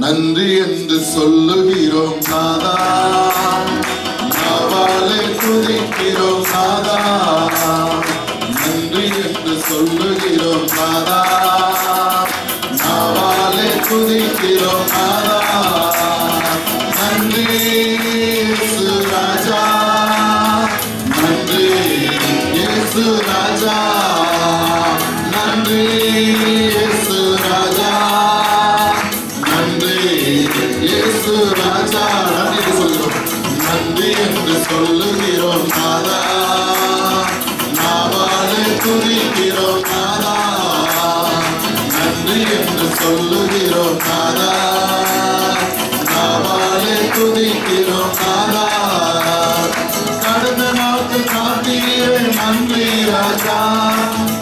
நன்றி என்று சொல்லுகிறோம் நாதா, நாவாலே துதிக்கிறோம் நாதா. நன்றி என்று சொல்லுகிறோம் நாதா, நாவாலே துதிக்கிறோம் நாதா. நன்றி இயேசு ராஜா, நன்றி இயேசு ராஜா, நன்றி இயேசு ராஜா, நன்றி இயேசு ராஜா. நன்றி சொல்கிறோம், நன்றி என்று சொல்லுகிறோம் நாதா, நாவாலே துதிக்கிறோம் நாதா. நன்றி என்று சொல்லுகிறோம் நாதா, நாவாலே துதிக்கிறோம் நாதா. கடந்த நாட்கள் காத்தீரே நன்றி ராஜா,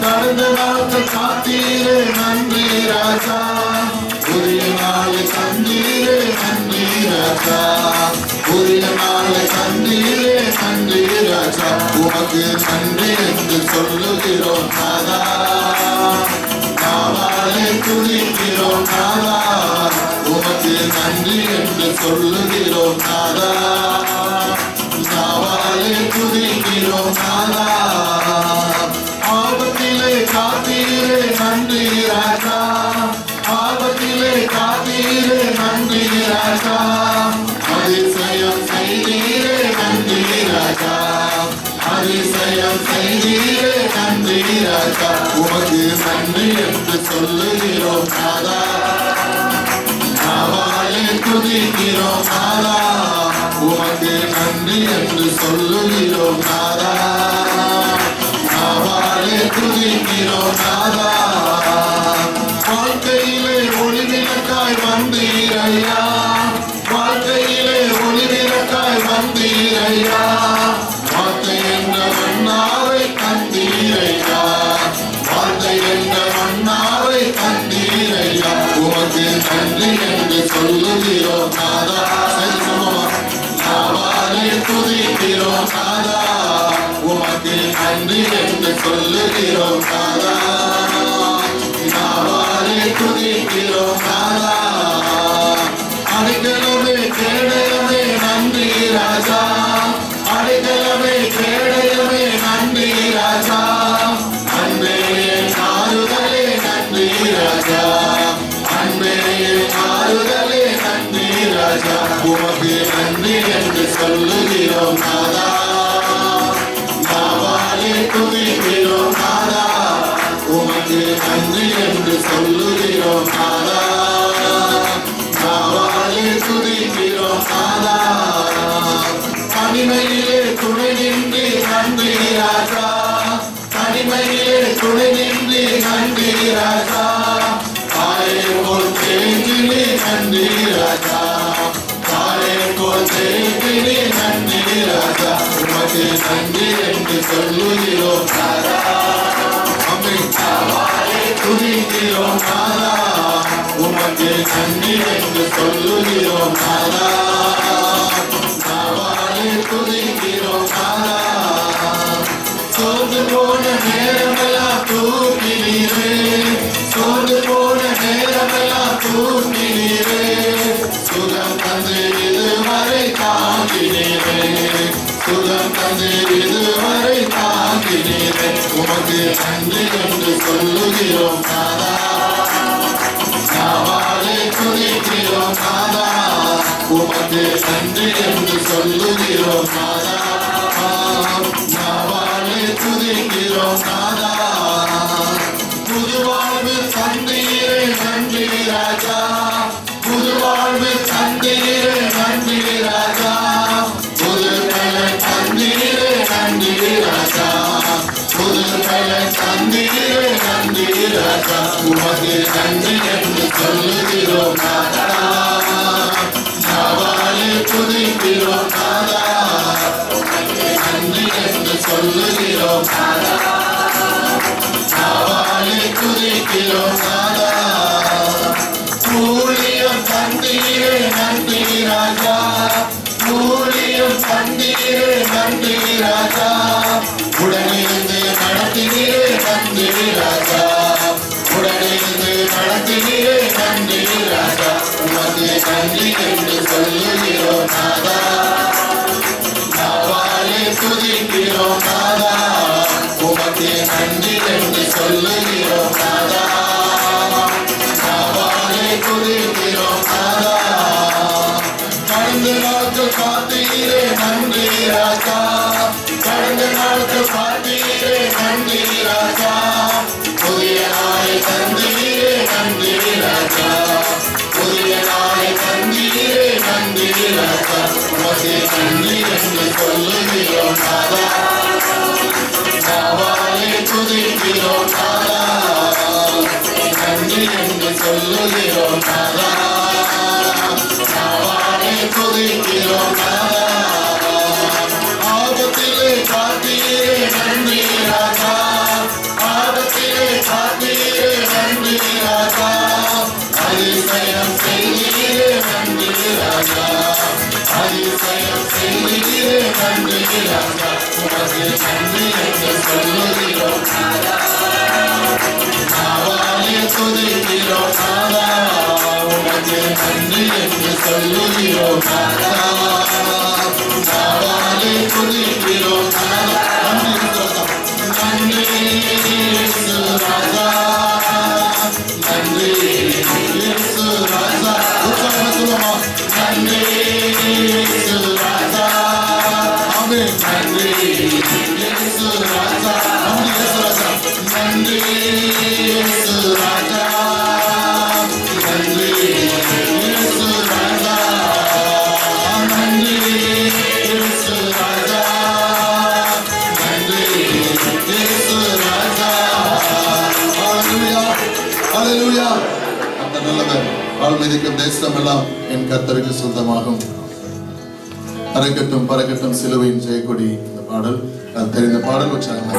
கடந்த நாட்கள் காத்தீரே நன்றி ராஜா. புதிய நாளை தந்தீரே நன்றி ராஜா, புதிய நாளை தந்தீரே நன்றி ராஜா. உமக்கு நன்றி என்று சொல்லுகிறோம் நாதா, நாவாலே துதிக்கிறோம் நாதா. உமக்கு நன்றி என்று சொல்லுகிறோம் நாதா, நாவாலே துதிக்கிறோம் நாதா. ஆபத்திலே காத்தீரே நன்றி ராஜா, ஆபத்திலே காத்தீரே நன்றி ராஜா. அதிசயம் செய்தீரே நன்றி ராஜா, அதிசயம் செய்தீரே நன்றி ராஜா. உமக்கு நன்றி என்று சொல்லுகிறோம் நாதா, நாவாலே துதிக்கிறோம் நாதா. உமக்கு நன்றி என்று சொல்லுகிறோம் நாதா, நாவாலே துதிக்கிறோம் நாதா. வாழ்க்கையிலே ஒளிவிளக்காய் வந்தீரையா, வாழ்க்கையிலே ஒளிவிளக்காய் வந்தீரையா. வார்த்தை என்ற மன்னாவை தந்தீரையா, வார்த்தை என்ற மன்னாவை தந்தீரையா. உமக்கு நன்றி என்று சொல்லுகிறோம் நாதா, நாவாலே துதிக்கிறோம் நாதா. உமக்கு நன்றி என்று சொல்லுகிறோம் நாதா, நாவாலே துதிக்கிறோம் நாதா. அடைக்கலமே கேடயமே நன்றி ராஜா, அடைக்கலமே கேடயமே நன்றி ராஜா. அன்பே ஆறுதலே நன்றி ராஜா, அன்பே ஆறுதலே நன்றி ராஜா. உமக்கு நன்றி என்று சொல்லுகிறோம் நாதா, நாவாலே துதிக்கிறோம் நாதா. உமக்கு நன்றி என்று சொல்லுகிறோம் நாதா, நாவாலே துதிக்கிறோம் நாதா. தனிமையிலே துணை நின்று நன்றி ராஜா, தனிமையிலே துணை நின்று நன்றி ராஜா. தாயே போல் தேங்கினே நன்றி ராஜா, தாயே போல் தேங்கினே நன்றி ராஜா. உமக்கு நன்றி என்று சொல்லுகிறோம் நாதா, நாவாலே துதிக்கிறோம் நாதா. உமக்கு நன்றி என்று சொல்லுகிறோம் நாதா, நாவாலே துதிக்கிறோம் நாதா. சோர்ந்து போன நேரமெல்லாம் தூக்கினீரே, சோர்ந்து போன நேரமெல்லாம் தூக்கினீரே. சுகம் தந்து இதுவரை தாங்கினீரே, சுகம் தந்து இதுவரை தாங்கினீரே. உமக்கு நன்றி என்று சொல்லுகிறோம் நாதா, நாவாலே துதிக்கிறோம் நாதா. உமக்கு நன்றி என்று சொல்லுகிறோம் நாதா, நாவாலே துதிக்கிறோம் நாதா. புது வாழ்வு தந்தீரே நன்றி ராஜா, புது வாழ்வு தந்தீரே நன்றி ராஜா. புது பலன் தந்தீரே நன்றி ராஜா, புது பலன் தந்தீரே நன்றி ராஜா. உமக்கு நன்றி என்று சொல்லுகிறோம் நாதா, நாவாலே துதிக்கிறோம் நாதா. நன்றி என்று சொல்லுகிறோம் நாதா, நாவாலே துதிக்கிறோம் நாதா. ஊழியம் தந்தீரே நன்றி ராஜா, ஊழியம் தந்தீரே நன்றி ராஜா. உடனிருந்து நடத்தினீரே நன்றி ராஜா, உடனிருந்து நடத்தினீரே நன்றி ராஜா. உமக்கு உமக்கு நன்றி என்று சொல்லுகிறோம் நாதா. நாவாலே துதிக்கிறோம் நாதா, உமக்கு நன்றி என்று சொல்லுகிறோம் நாதா. நாவாலே துதிக்கிறோம் நாதா. கடந்த நாட்கள் காத்தீரே நன்றி ராஜா, கடந்த நாட்கள் காத்தீரே நன்றி ராஜா. புதிய நாளை தந்தீரே நன்றி ராஜா, புதிய நாளை தந்தீரே நன்றி ராஜா. உமக்கு நன்றி என்று சொல்லுகிறோம் நாதா. நாவாலே துதிக்கிறோம் நாதா, நன்றி என்று சொல்லுகிறோம் நாதா. நாவாலே துதிக்கிறோம் நாதா. ஆபத்திலே காத்தீரே நன்றி ராஜா, ஆபத்திலே காத்தீரே நன்றி ராஜா. அதிசயம் செய்தீரே நன்றி ராஜா, அதிசயம் செய்தீரே நன்றி ராஜா. உமக்கு நன்றி என்று சொல்லுகிறோம் நாதா. நாவாலே துதிக்கிறோம் நாதா, உமக்கு நன்றி என்று சொல்லுகிறோம் நாதா. நாவாலே துதிக்கிறோம் நாதா. நன்றி இயேசு ராஜா, நன்றி இயேசு ராஜா. உற்சாகமா சொல்லுமா, நன்றி இயேசு ராஜா. ஆமென். நன்றி இயேசு ராஜா, நன்றி இயேசு ராஜா, நன்றி இயேசு ராஜா, நன்றி இயேசு ராஜா, நன்றி இயேசு ராஜா, நன்றி இயேசு ராஜா. ஹalleluya, ஹalleluya. அந்த நல்லவர் வாழ்மிதிக்கும் தேசம் எல்லாம் என் கர்த்தருக்கு சொந்தமாகும். பறக்கட்டும் பறக்கட்டும் சிலுவையின் ஜெயக்கொடி. இந்த பாடல் தெரிந்த பாடல் உற்சாகம்.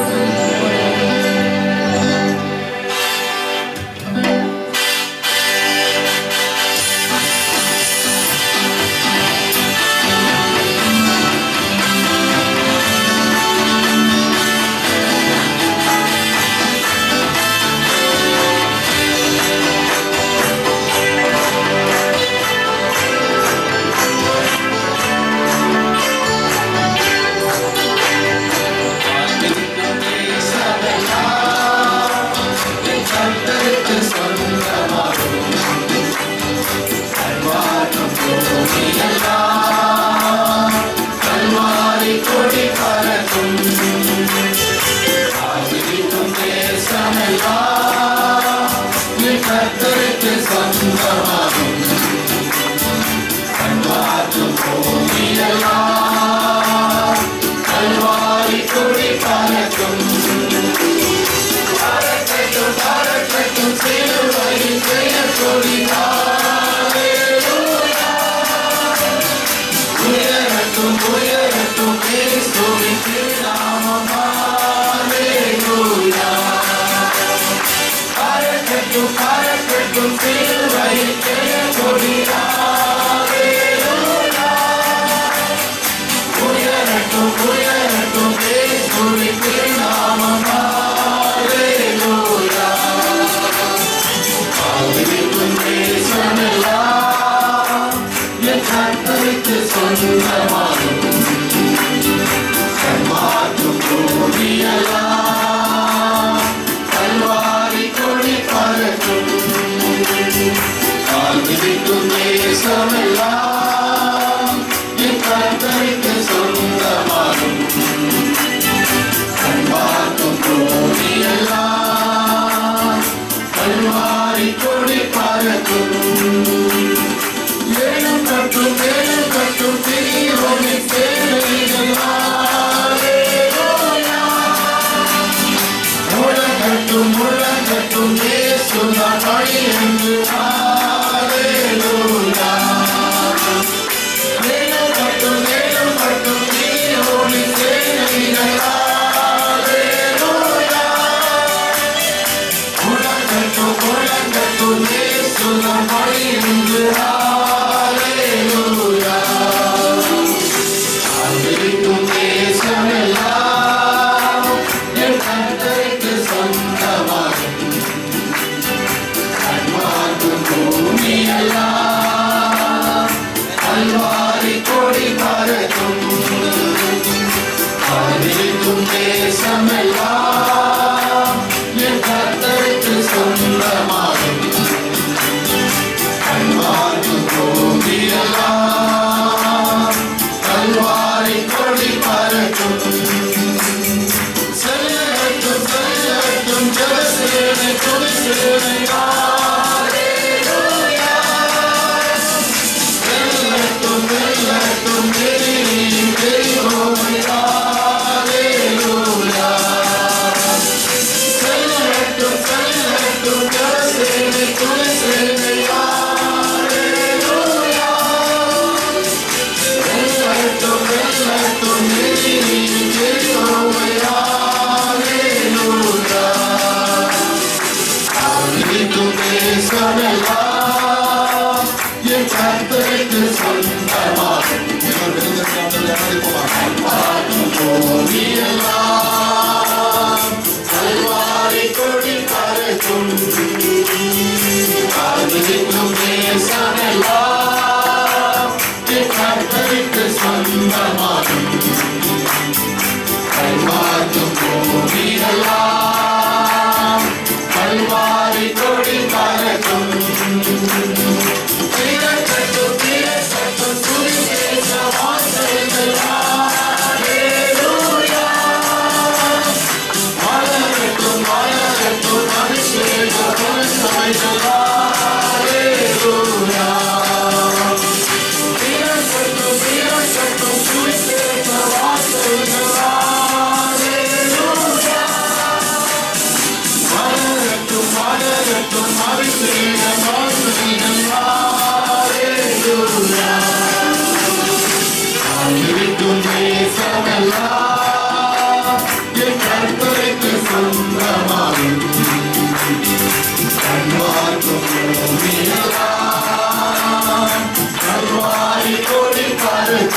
Hallelujah.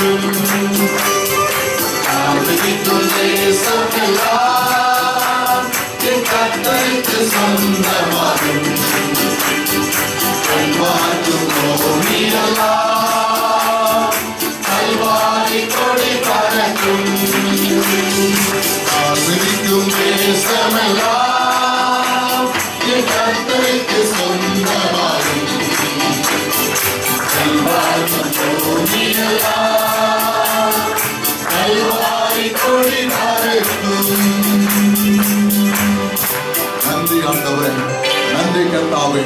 வரட்டும். ஆசீர்வதிக்கும் தேசமெல்லாம் என் கர்த்தருக்கு சொந்தமாகும். கல்வாரிக்கும் பூமியெல்லாம் கல்வாரி கொடி பறக்கும். ஆசீர்வதிக்கும் தேசமெல்லாம் என் கர்த்தருக்கு சொந்தமாகும். கல்வாரிக்கும் பூமியெல்லாம் கல்வாரி கொடி பறக்கும். நன்றி ஆண்டவரே, நன்றி கர்த்தாவே,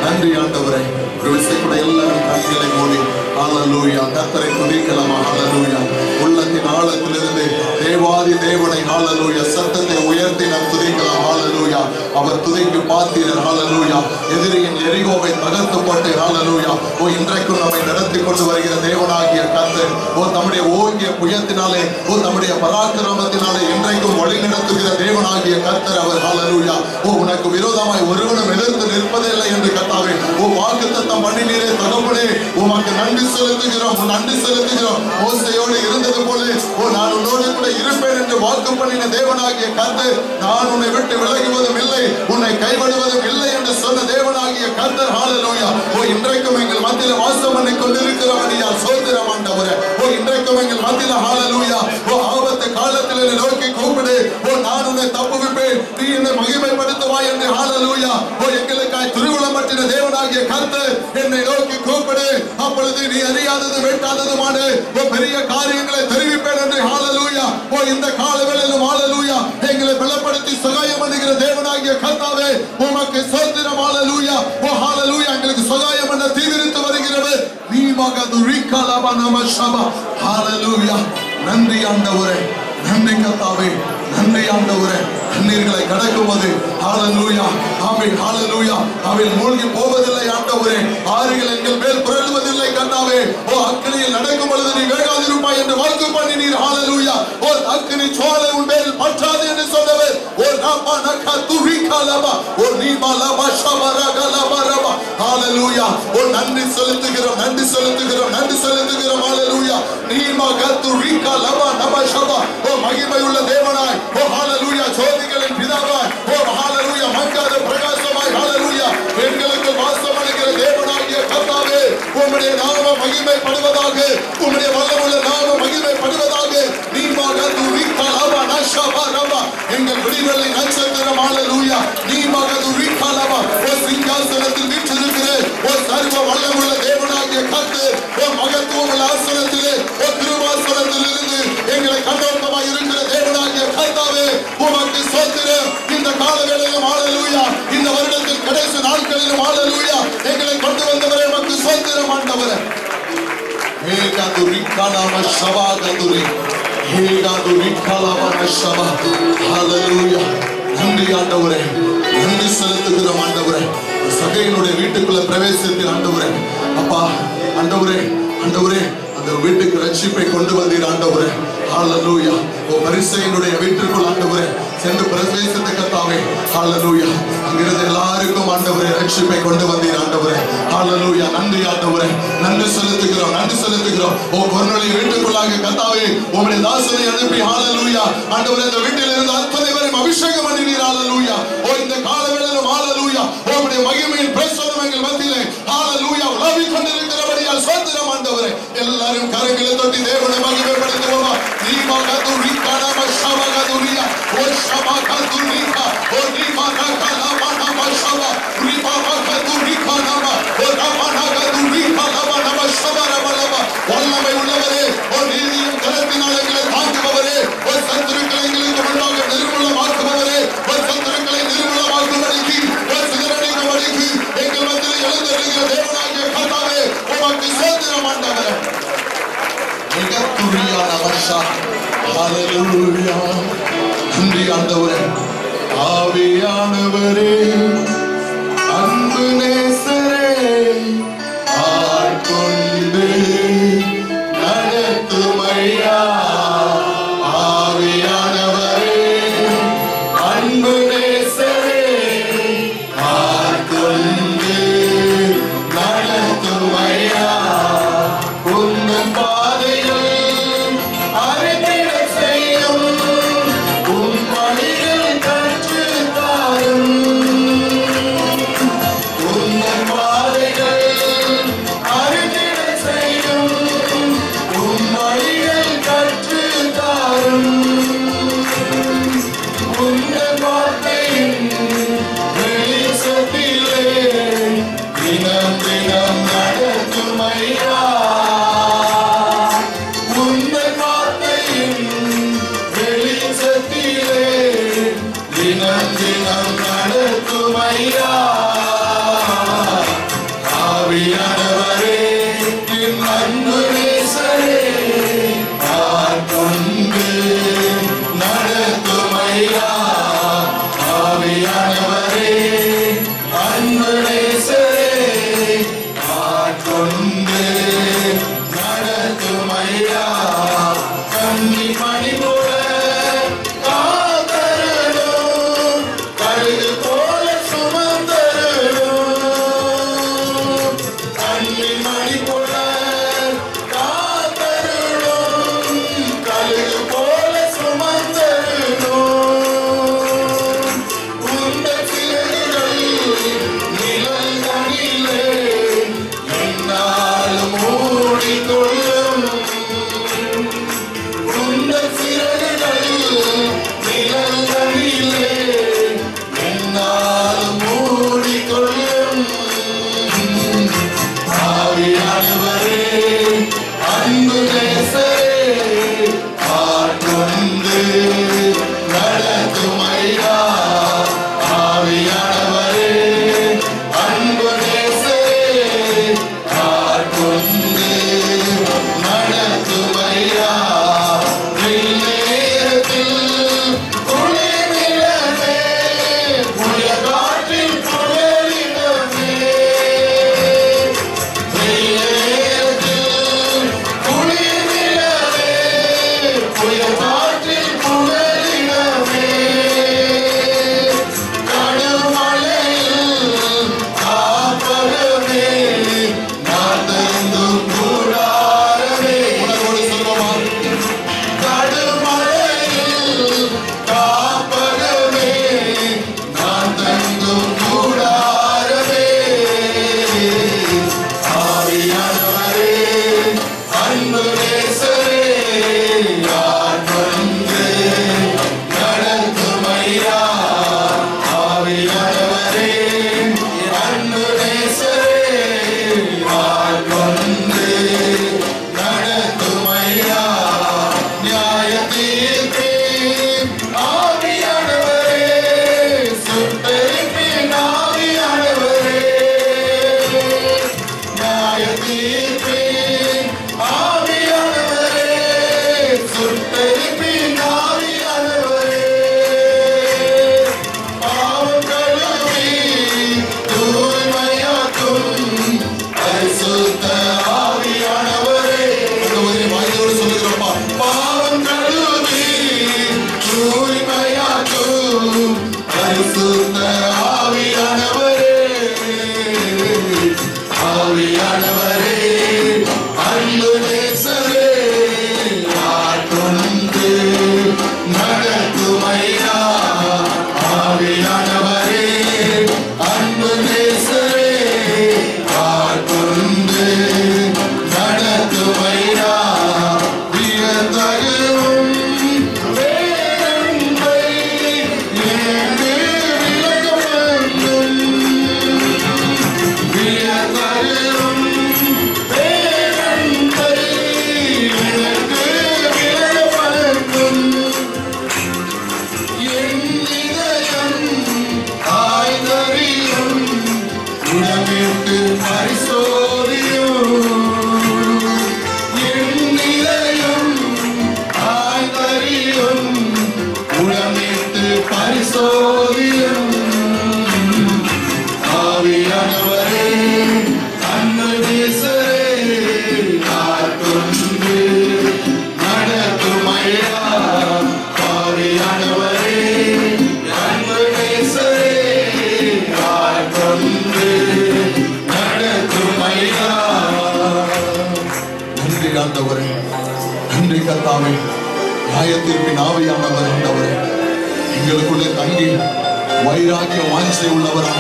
நன்றி ஆண்டவரே. ஒரு விசைக்கூட எல்லாரும் கண்களை மூடி ஹல்லேலூயா கர்த்தரை துதிக்கலாம். ஹல்லேலூயா உள்ளத்தின் ஆழத்திலிருந்து தேவாதி தேவனை ஹல்லேலூயா சத்தத்தை உயர்த்தி நாம் துதிக்கலாம். ஹல்லேலூயா அவர் துதிக்கு பாத்திரர். ஹல்லேலூயா எதிரியின் எரிகோவை தகர்த்து போட்டு ஹல்லேலூயா ஓ இன்றைக்கும் நம்மை நடத்தி கொண்டு வருகிற தேவனாகிய கர்த்தர் ஓ தம்முடைய ஓங்கிய புயத்தினாலே ஓ தம்முடைய பராக்கிரமத்தினாலே இன்றைக்கும் வழி நடத்துகிற தேவனாகிய கர்த்தர் அவர். ஹல்லேலூயா ஓ உனக்கு விரோதமாய் ஒருவனும் எதிர்த்து நிற்பதில்லை என்று கர்த்தாவே ஓ வாக்குத்தத்தம் பண்ணினீரே தகப்பனே உமக்கு நன்றி செலுத்துகிறோம். நன்றி செலுத்துகிறோம். மோசேயோடு இருந்தது போல ஓ நான் உன்னோடு கூட இருப்பேன் என்று வாக்கு பண்ணின தேவனாகிய கர்த்தர் நான் உன்னை விட்டு விலகுவதும் இல்லை உன்னை கைவிடுவதும் இல்லை என்று சொன்ன தேவனாகிய கர்த்தர். ஹல்லேலூயா ஓ இன்றைக்கும் எங்கள் மத்தியில் வாசம் பண்ணி கொண்டிருக்கிறவனியா சோதரம் ஆண்டவரே ஓ இன்றைக்கும் எங்கள் மத்தியில் ஹல்லேலூயா ஓ ஆபத்து காலத்தில் என்னை நோக்கி கூப்பிடு ஓ நான் உன்னை தப்புவிப்பேன் நீ என்னை மகிமைப்படுத்துவாய் என்று. ஹல்லேலூயா ஓ எங்களுக்காய் திருவிழம் பற்றின தேவனாகிய கர்த்தர் என்னை நோக்கி கூப்பிடு அப்பொழுது நீ அறியாதது வெட்டாததுமான ஓ பெரிய காரியங்களை தெரிவிப்பேன் என்று. ஹல்லேலூயா ஓ இந்த காலவேளையிலும் ஹல்லேலூயா எங்களை பலப்படுத்தி சகாயம் பண்ணுகிற தேவனாகிய கர்த்தாவே உமக்கு ஸ்தோத்திரம். ஹல்லேலூயா ஓ ஹல்லேலூயா எங்களுக்கு சகாயம் பண்ண தீவிரித்து வருகிறவர் நீ மகது ரிகலபா நமஷபா. ஹல்லேலூயா நன்றி ஆண்டவரே, நன்றி கர்த்தாவே, நன்றி ஆண்டவரே. கண்ணீர்களை கடக்குவது ஹல்லேலூயா ஆமென். ஹல்லேலூயா அவையில் மூழ்கி போவதில்லை ஆண்டவரே. ஆறுகள் எங்கள் மேல் புரளுவதில்லை கர்த்தாவே. ஓ அக்கினியில் நடக்கும் பொழுது நீ வேகாதிருப்பாய் என்று வாக்கு பண்ணினீர். ஹல்லேலூயா ஓ அக்கினி ஜுவாலை உன் மேல் பற்றாது என்று சொன்னவர் ஓ நாபா நகா துரிகலபா ஓ நீபலபா ஷபரகலபரபா. ஹல்லேலூயா ஓ நன்றி செலுத்துகிறோம், நன்றி செலுத்துகிறோம், நன்றி செலுத்துகிறோம். ஹல்லேலூயா நீமகா துரிகலபா நமஷபா ஓ மகிமையுள்ள தேவனாய் ஓ ஹல்லேலூயா ஜோதிகளின் பிதாவாய் ஓ ஹல்லேலூயா மங்காத பிரகாசமாய் ஹல்லேலூயா எங்களுக்கு வாசம் பண்ணுகிற தேவனாகிய கர்த்தாவே உம்முடைய நாமம் மகிமைப்படுவதாக, உம்முடைய வல்லமுள்ள நாமம் மகிமைப்படுவதாக. நீமாக துரிகலபா நஷபரபா எங்கள் விடுதலை நட்சத்திரம். ஹல்லேலூயா நீமாக துரிகலபா ஓ சிங்காசனத்தில் வீற்றிருக்கிற ஓ சர்வ வல்லமுள்ள தேவனாகிய கர்த்தர் ஓ மகத்துவமுள்ள ஆசனத்திலே ஓ திருவாசனத்தில் இருந்து எங்களை கண்ணோட்டமாய் இருக்கிற தேவனாகிய கர்த்தாவே உமக்கு ஸ்தோத்திரம். இந்த காலவேளையிலும் ஹல்லேலூயா இந்த வருடத்தின் கடைசி நாட்களிலும் ஹல்லேலூயா எங்களை கொண்டு வந்தவரே உமக்கு ஸ்தோத்திரம் ஆண்டவரே. ஹல்லேலூயா நன்றி ஆண்டவரே, நன்றி செலுத்துகிறோம் ஆண்டவரே. சகையினுடைய வீட்டுக்குள்ள பிரவேசித்து ஆண்டவரே அப்பா ஆண்டவரே ஆண்டவரே அந்த வீட்டுக்கு ரட்சிப்பை கொண்டு வந்தீர் ஆண்டவரே. ஹல்லேலூயா ஓ பரிசேயனுடைய வீட்டுக்குள் ஆண்டவரே சென்று பிரவேசித்த கர்த்தாவே ஹல்லேலூயா அங்கிருந்து எல்லாருக்கும் ஆண்டவரே ரட்சிப்பை கொண்டு வந்தீர் ஆண்டவரே. ஹல்லேலூயா நன்றி ஆண்டவரே, நன்றி செலுத்துகிறோம், நன்றி செலுத்துகிறோம். ஓ கொர்நேலிய வீட்டுக்குள்ளாக கர்த்தாவே உம்முடைய தாசனை அனுப்பி ஹல்லேலூயா ஆண்டவரே இந்த வீட்டில் இருந்து அத்தனை பேரையும் அபிஷேகம் பண்ணினீர். ஹல்லேலூயா ஓ இந்த காலவேளையிலும் ஹல்லேலூயா உம்முடைய மகிமையின் பிரசன்னம் எங்கள் மத்தியிலே ஹல்லேலூயா உலாவிக் கொண்டிருக்கிறபடியால் ஸ்தோத்திரம் ஆண்டவரே. எல்லாரும் கரங்களை தட்டி தேவனை மகிமைப்படுத்துவோமா. நீமாக துரிகலபா மஷபகதுரியா ஓ ஷபகதுரிகா ஓ நீமகலபா நமஷபா ரிபபகதுரிகலபா ஓ ரபனகதுரிகலபா நமஷபரபலபா. வல்லமை உள்ளவரே ஓ நீதியின் கரத்தினால் எங்களை தாங்குபவரே ஓ சத்துருக்களை எங்களுக்கு முன்பாக நிர்மூலமாக்குபவரே ஓ சத்துருக்களை நிர்மூலமாக்கும்படிக்கு ஓ சிதறடிக்கும்படிக்கு எங்கள் மத்தியில் எழுந்தருளுகிற தேவனாகிய கர்த்தாவே உமக்கு ஸ்தோத்திரம் ஆண்டவரே. ஹல்லேலூயா நன்றி ஆண்டவரே. ஆவியானவரே அன்பு நேசரே ஆட்கொண்டு நடத்துமையா. ஆவியானவரே அன்பு நேசரே ஆட்கொண்டு நடத்துமையா. உந்தன் பாதைகள் மூடிக்கொள்ளும் உந்தன் சிறகுகள் நிழலிலே என்னாலும் மூடிக்கொள்ளும் ஆவியானவரே அன்பு நேசரே ஆட்கொண்டு நடத்தும் ஐயா ஆவியானவரே அன்பு நேசரே ஆட்கொண்டு நடத்தும் ஐயா நேரத்தில் குளிரிடமே புய காற்றில் புயலிடமே நேரத்தில் குளிரிடமே புய காற்றில் புயலிடமே கடுமழையில் காப்பகமே நான் தந்தும் கூடாரமே உணர்வோடு சொல்வோமா கடுமழையில் காப்பகமே நான் தந்தும் கூடாரமே ஆவியானவரே அன்பு நேசரே ஆட்கொண்டு நடத்தும் ஐயா ஆவியானவரே அன்பு நேசரே ஆட்கொண்டு நடத்தும் ஐயா நியாய தீர்ப்பின் ஆவியானவரே சுட்டெரிப்பின் ஆவியானவரே நியாய தீர்ப்பின் ஆவியானவரே சுட்டெரிப்பின் ஆவியானவரே பாவம் கழுவி தூய்மையாக்கும் பரிசுத்த ஆவியானவரே வாய்ந்தோடு சொல்லுகிறப்பா பாவம் கழுவி தூய்மையாக்கும் பரிசுத்த ஆவியானவரே ஆவியானவரே அன்பு நேசரே ஆட்கொண்டு நடத்தும் ஐயா ஆவியானவரே அன்பு நேசரே ஆட்கொண்டு நடத்தும் ஐயா வியந்தகும் வேதனை ஏந்து விலக வேண்டும் வியந்தகும் வேதனை எனக்கு விலக வேண்டும் என் இதயம் ஆய்தறியும் உடமிட்டு பரிசோதியும் என் இதயம் ஆய்தறியும் உடமிட்டு பரிசோதியும் ஆவியானவரே அன்பு நேசரே ஆட்கொண்டு நடத்தும் ஐயா ஆவியானவரே அன்பு நேசரே ஆட்கொண்டு நடத்தும் ஐயா நன்றி ஆண்டவரே நன்றி கர்த்தாவே நியாயத்தீர்ப்பின் ஆவியானவர் ஆண்டவரே எங்களுக்குள்ளே தங்கி வைராக்கிய வாஞ்சை உள்ளவரா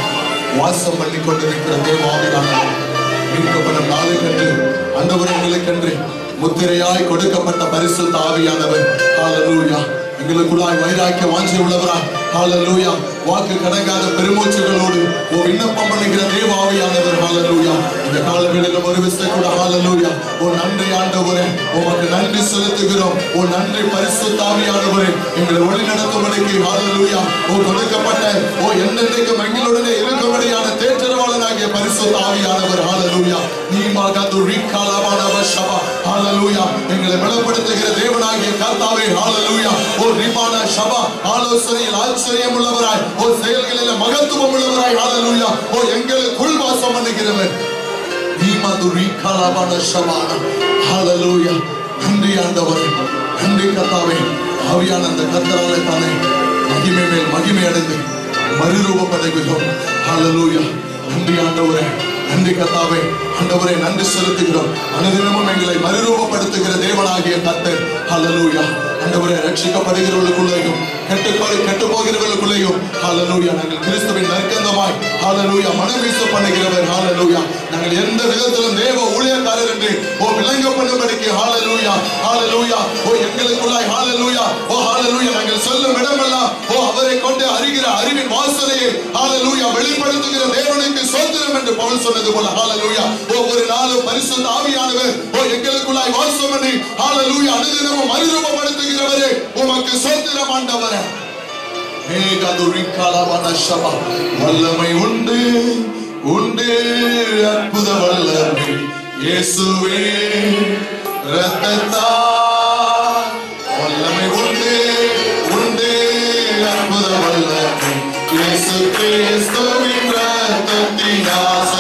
வாசம் பண்ணி கொண்டிருக்கிற தேவாவியானவர் மீட்கப்பட்ட நாளை கண்டு ஆண்டவர் எங்களுக்கென்று முத்திரையாய் கொடுக்கப்பட்ட பரிசுத்த ஆவியானவர் ஹல்லேலூயா எங்களுக்குள்ளாய் வைராக்கிய வாஞ்சை உள்ளவரா ஹல்லேலூயா வாக்கு கடங்காத பெருமூச்சுகளோடு ஓ விண்ணப்பம் பண்ணுகிற தேவாவியானவர் ஹல்லேலூயா இந்த காலவேளையிலும் ஒரு விசை கூட ஹல்லேலூயா ஓ நன்றி ஆண்டவரே உமக்கு நன்றி செலுத்துகிறோம் ஓ நன்றி பரிசுத்த ஆவியானவரே எங்களை வழி நடத்தும்படிக்கு ஹல்லேலூயா ஓ கொடுக்கப்பட்ட ஓ என்னென்னைக்கும் எங்களுடனே இருக்கும்படியான தேற்றரவாளனாகிய பரிசுத்த ஆவியானவர் ஹல்லேலூயா நீமாக துரிகாலமான சபா ஹல்லேலூயா எங்களை பலப்படுத்துகிற தேவனாகிய கர்த்தாவே ஹல்லேலூயா ஓ ரிபான சபா ஆலோசனையில் ஆச்சரியம் உள்ளவராய் ஓ செயல்களில் மகத்துவம் உள்ளவராய் ஹல்லேலூயா ஓ எங்களுக்குள் வாசம் பண்ணுகிறவர் நீமதுரிகாலமான சபா ஹல்லேலூயா நன்றி ஆண்டவரே நன்றி கர்த்தாவே ஆவியான அந்த கர்த்தராலே தானே மகிமை மேல் மகிமை அடைந்து மறுரூபப்படுகிறோம் ஹல்லேலூயா நன்றி ஆண்டவரே நன்றி கர்த்தாவே ஆண்டவரே நன்றி செலுத்துகிறோம் அனுதினமும் எங்களை மறுரூபப்படுத்துகிற தேவனாகிய கர்த்தர் ஹல்லேலூயா ஆண்டவரே ரட்சிக்கப்படுகிறவர்களுக்குள்ளேயும் கெட்டு போகிறவர்களுக்குள்ளேயும் ஹல்லேலூயா நாங்கள் கிறிஸ்துவின் நற்கந்தமாய் ஹல்லேலூயா மனம் வீச பண்ணுகிறவர் ஹல்லேலூயா நாங்கள் எந்த விதத்திலும் தேவ ஊழியக்காரர்கள் ஊழியக்காரர் என்று விளங்கப்படும்படிக்கு ஹalleluya ஹalleluya எங்களுக்குள்ளாய் ஹalleluya ஹalleluya நாங்கள் சொல்லும் இடமெல்லாம் அவரை கொண்டு அறிகிற அறிவின் வாசனையை ஹalleluya வெளிப்படுத்துகிற தேவனுக்கு ஸ்தோத்திரம் என்று பவுல் சொன்னது போல ஹalleluya ஒவ்வொரு நாளும் பரிசுத்த ஆவியானவர் எங்களுக்குள்ளாய் வாசம் பண்ணி ஹalleluya அனுதினமும் மறுரூபப்படுத்துகிறவரே உமக்கு ஸ்தோத்திரம் ஆண்டவரே. வல்லமை உண்டு உண்டு அற்புத வல்லமை இயேசுவே இரத்தத்தால் வல்லமை உண்டு உண்டு அற்புத வல்லமை இயேசு கிறிஸ்துவின் இரத்தத்தினால்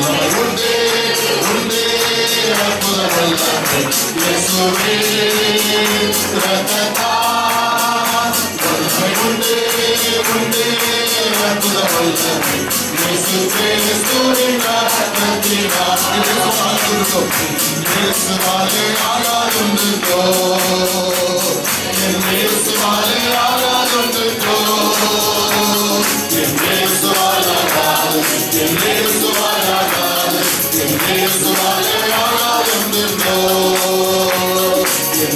வல்லமை உண்டு உண்டு அற்புத வல்லமை இயேசுவே இரத்தத்தால் உண்டு உண்டு அற்புத வல்லமை இயேசு கிறிஸ்துவின் இரத்தத்தினால் இயேசுவாலே ஆகாதுண்டோ இயேசுவாலே ஆகாதுண்டோ இயேசுவாலே ஆகாது இயேசுவாலே ஆகாது இயேசுவாலே ஆகாதுண்டோ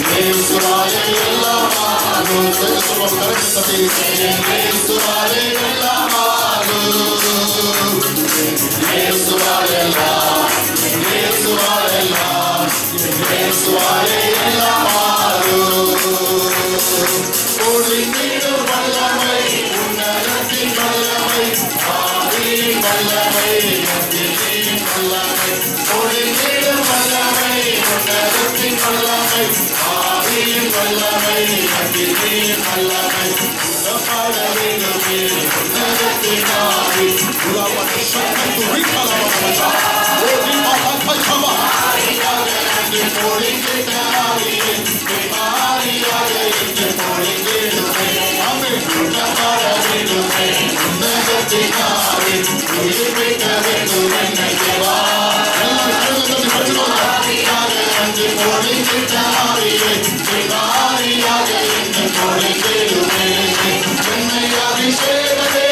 இயேசுவாலே எல்லாம் ஆகும் இயேசுவாலே எல்லாம் ஆகும் இயேசுவாலே எல்லாம் இயேசுவாலே எல்லாம் இயேசுவாலே எல்லாம் ஆகும் ஒளிந்திடும் வல்லமை உன்னதத்தின் வல்லமை ஆவியின் வல்லமை அக்கினியின் வல்லமை ஒளிந்திடும் வல்லமை உன்னதத்தின் வல்லமை ஆவியின் வல்லமை அக்கினியின் வல்லமை உணப்பட வேண்டுமே உன்னதத்தின் ஆவி உலவன சக்தி விக்கலவனவா ஓடி மகப்பச்சவா ஆரியாக என்று போலிக்கிட்ட ஆவியே மாரியாக என்று போலிக்கிடுமே ஆமென் உணப்பட வேண்டுமே உன்னதத்தின் ஆவி உயிர்ப்பிக்க வேண்டும் என்னை தேவா ஆரியாக என்று போலிக்கிட்ட ஆவியே மாரியாக என்று போலிக்கிடுமே என்னை அபிஷேகமே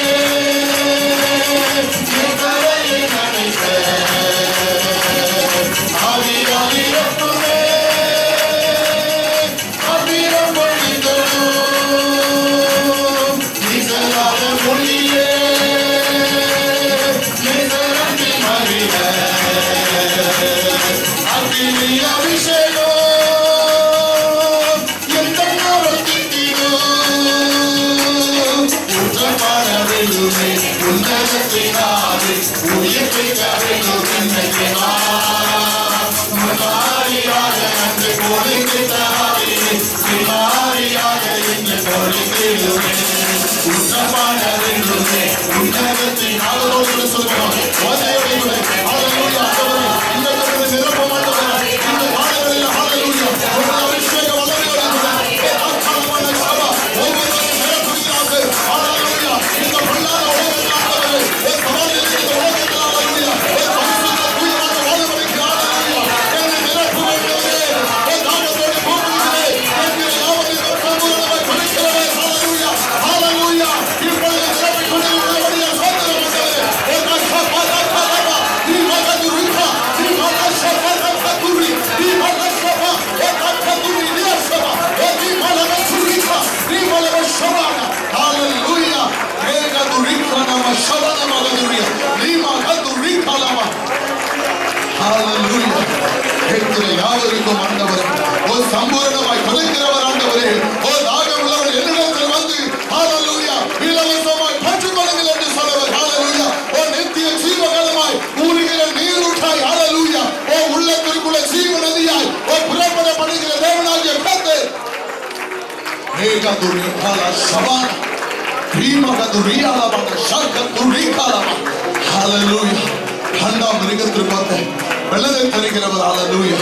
யாவருக்கும் ஆண்டவரே சம்பூர்ணமாய் கொடுக்கிறவர் ஆண்டவரே தாகம் உள்ளவர் என்னிடத்தில் வந்து ஹalleluya இலவசமாய் பெற்றுக்கொள்ளுங்கள் என்று சொன்னவர் ஹalleluya நித்திய ஜீவகாலமாய் ஊறுகிற நீரூற்றாய் ஹalleluya உள்ளத்திற்குள்ள ஜீவ நதியாய் புறப்படப்படுகிற தேவனாகிய கர்த்தர் ஏகதுரி காலா சபான பீமகதுரி அலபன ஷர்கதுரி காலா ஹalleluya கண்டா மிருகத்திற்கு வெள்ளதை தருகிறவர் ஹalleluya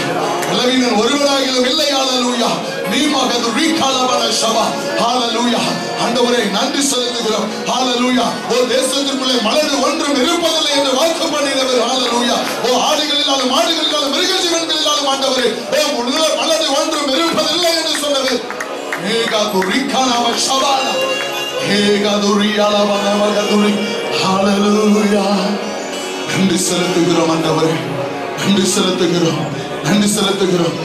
பலவீனன் ஒருவராகிலும் இல்லை ஹalleluya நீ மகது ரீகாலவன சபா ஹalleluya ஆண்டவரே நன்றி செலுத்துகிறோம் ஹalleluya தேசத்திற்குள்ளே மலடு ஒன்றும் இருப்பதில்லை என்று வாக்கு பண்ணினவர் ஹalleluya ஆடுகளினாலும் மாடுகளினாலும் மிருகஜீவன்களினாலும் ஆண்டவரே மலடு ஒன்றும் இருப்பதில்லை என்று சொன்னவர் ஏகாது ரீகாலவ சபான ஏகாது ரீகாலவன மகதுரி ஹalleluya நன்றி செலுத்துகிறோம் ஆண்டவரே நன்றி செலுத்துகிறோம், நன்றி செலுத்துகிறோம்.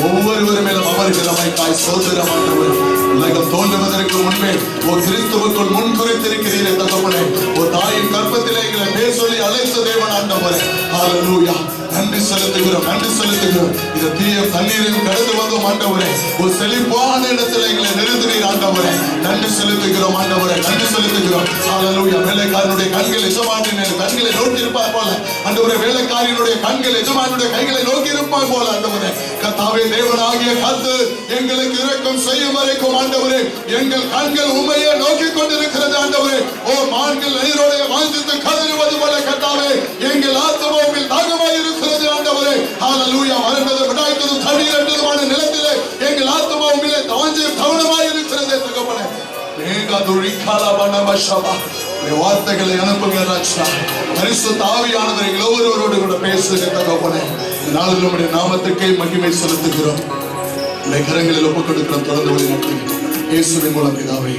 ஒவ்வொருவர் மேலும் அமர்கிறமைக்காய் சோதரம் ஆண்டவர். உலகம் தோன்றுவதற்கு முன்பே ஒரு கிறிஸ்துவுக்குள் முன்குறித்திருக்கிறீரே தகப்பனே. ஒரு தாயின் கற்பத்திலே எங்களை பேர் சொல்லி அழைத்த தேவன் ஆண்டவரே. ஹல்லேலூயா. நன்றி செலுத்துகிறோம், நன்றி செலுத்துகிறோம். இந்த தீய தண்ணீரையும் கடந்து வந்தோம் ஆண்டவரே. ஒரு செழிப்பான இடத்துல எங்களை நிறுத்தினீர் ஆண்டவரே. நன்றி செலுத்துகிறோம் ஆண்டவரே, நன்றி செலுத்துகிறோம். ஹல்லேலூயா. வேலைக்காரனுடைய கண்கள் எஜமானின் கண்களை நோக்கி இருப்பார் போல ஆண்டவரே, வேலைக்காரனுடைய கண்கள் எஜமானுடைய கைகளை நோக்கி இருப்பார் போல ஆண்டவரே. கர்த்தாவே, தேவனாகிய கர்த்தர் எங்களுக்கு இரக்கம் செய்யும் வரைக்கும் ஆண்டவரே எங்கள் கண்கள் உம்மையே நோக்கி கொண்டிருக்கிறது ஆண்டவரே. ஓ மான்கள் நீரோடைய வாஞ்சித்து கதறுவது போல கர்த்தாவே எங்கள் ஆத்துமா உம்மில் தாகமாய் இருக்கிறது ஆண்டவரே. ஹல்லேலூயா. வறண்டது விடாய்த்தது தண்ணீர் என்றதுமான நிலத்திலே எங்கள் ஆத்துமா உம்மிலே கவனமாய் இருக்கிறது தகப்பனே. வார்த்தைகளை அனுப்புங்க ராஜா. பரிசுத்த ஆவியானவர் எங்கள் ஒவ்வொருவரோடு கூட பேசுகிற தகப்பனே. நாளில் நம்முடைய நாமத்துக்கே மகிமை செலுத்துகிறோம். கரங்களில் ஒப்புக் கொடுக்கிறோம். தொடர்ந்து வழி நடத்துகிறோம் இயேசுவின் மூலம் பிதாவே.